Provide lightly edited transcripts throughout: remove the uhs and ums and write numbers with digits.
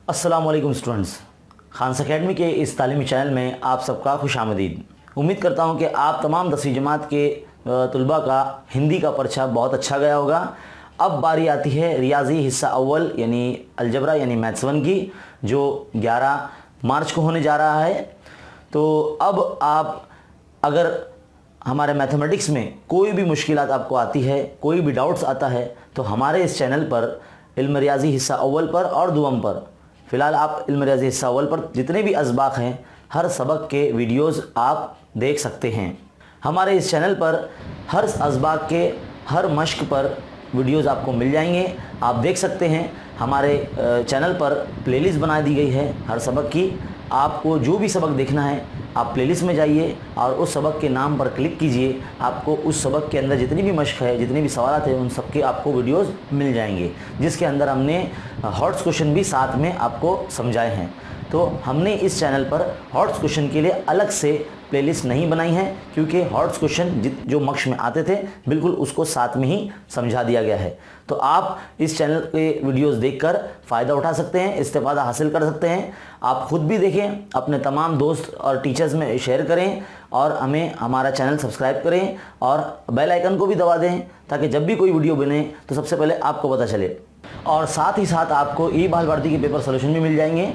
अस्सलाम वालेकुम students, Khans academy के इस तालीमी चैनल में आप सबका खुशामदीद। उम्मीद करता हूं कि आप तमाम 10वीं जमात के तलबा का हिंदी का पर्चा बहुत अच्छा गया होगा। अब बारी आती है रियाजी हिस्सा अव्वल यानी अलजबरा यानी मैथ्स 1 की, जो 11 मार्च को होने जा रहा है। तो अब आप अगर हमारे मैथमेटिक्स में कोई भी मुश्किलात आपको आती है, कोई भी डाउट्स आता है, तो हमारे इस चैनल पर इल्म रियाजी हिस्सा अव्वल पर और दुअम पर, फ़िलहाल आप इल्म रियाजी हिस्सा अव्वल पर जितने भी असबाक हैं हर सबक के वीडियोस आप देख सकते हैं। हमारे इस चैनल पर हर असबाक के हर मश्क पर वीडियोस आपको मिल जाएंगे, आप देख सकते हैं। हमारे चैनल पर प्लेलिस्ट बना दी गई है हर सबक की। आपको जो भी सबक देखना है आप प्लेलिस्ट में जाइए और उस सबक के नाम पर क्लिक कीजिए। आपको उस सबक के अंदर जितनी भी मश्क है, जितने भी सवाल हैं, उन सब के आपको वीडियोस मिल जाएंगे, जिसके अंदर हमने हॉट्स क्वेश्चन भी साथ में आपको समझाए हैं। तो हमने इस चैनल पर हॉट्स क्वेश्चन के लिए अलग से प्लेलिस्ट नहीं बनाई है, क्योंकि हॉट्स क्वेश्चन जो मक्श में आते थे बिल्कुल उसको साथ में ही समझा दिया गया है। तो आप इस चैनल के वीडियोस देखकर फ़ायदा उठा सकते हैं, इस्तेफ़ादा हासिल कर सकते हैं। आप ख़ुद भी देखें, अपने तमाम दोस्त और टीचर्स में शेयर करें और हमें हमारा चैनल सब्सक्राइब करें और बेल आइकन को भी दबा दें, ताकि जब भी कोई वीडियो बने तो सबसे पहले आपको पता चले। और साथ ही साथ आपको ई बाल भर्ती के पेपर सोल्यूशन भी मिल जाएंगे।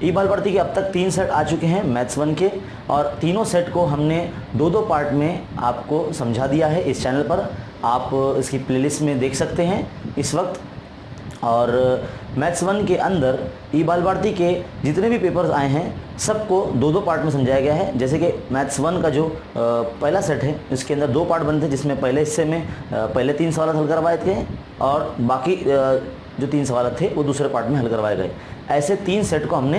ई बाल भर्ती के अब तक 3 सेट आ चुके हैं मैथ्स 1 के, और तीनों सेट को हमने 2-2 पार्ट में आपको समझा दिया है इस चैनल पर। आप इसकी प्लेलिस्ट में देख सकते हैं इस वक्त। और मैथ्स 1 के अंदर ई बाल भर्ती के जितने भी पेपर्स आए हैं सबको 2-2 पार्ट में समझाया गया है। जैसे कि मैथ्स 1 का जो पहला सेट है इसके अंदर 2 पार्ट बने थे, जिसमें पहले हिस्से में पहले 3 सवाल हल करवाए थे और बाकी जो 3 सवाल थे वो दूसरे पार्ट में हल करवाए गए। ऐसे 3 सेट को हमने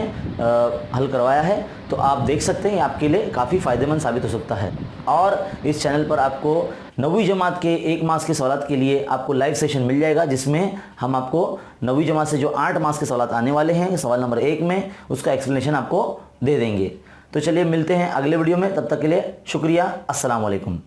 हल करवाया है, तो आप देख सकते हैं आपके लिए काफ़ी फ़ायदेमंद साबित हो सकता है। और इस चैनल पर आपको 9वीं जमात के 1 मार्क्स के सवाल के लिए आपको लाइव सेशन मिल जाएगा, जिसमें हम आपको 9वीं जमात से जो 8 मार्क्स के सवाल आने वाले हैं सवाल नंबर 1 में, उसका एक्सप्लेनेशन आपको दे देंगे। तो चलिए मिलते हैं अगले वीडियो में, तब तक के लिए शुक्रिया। अस्सलाम वालेकुम।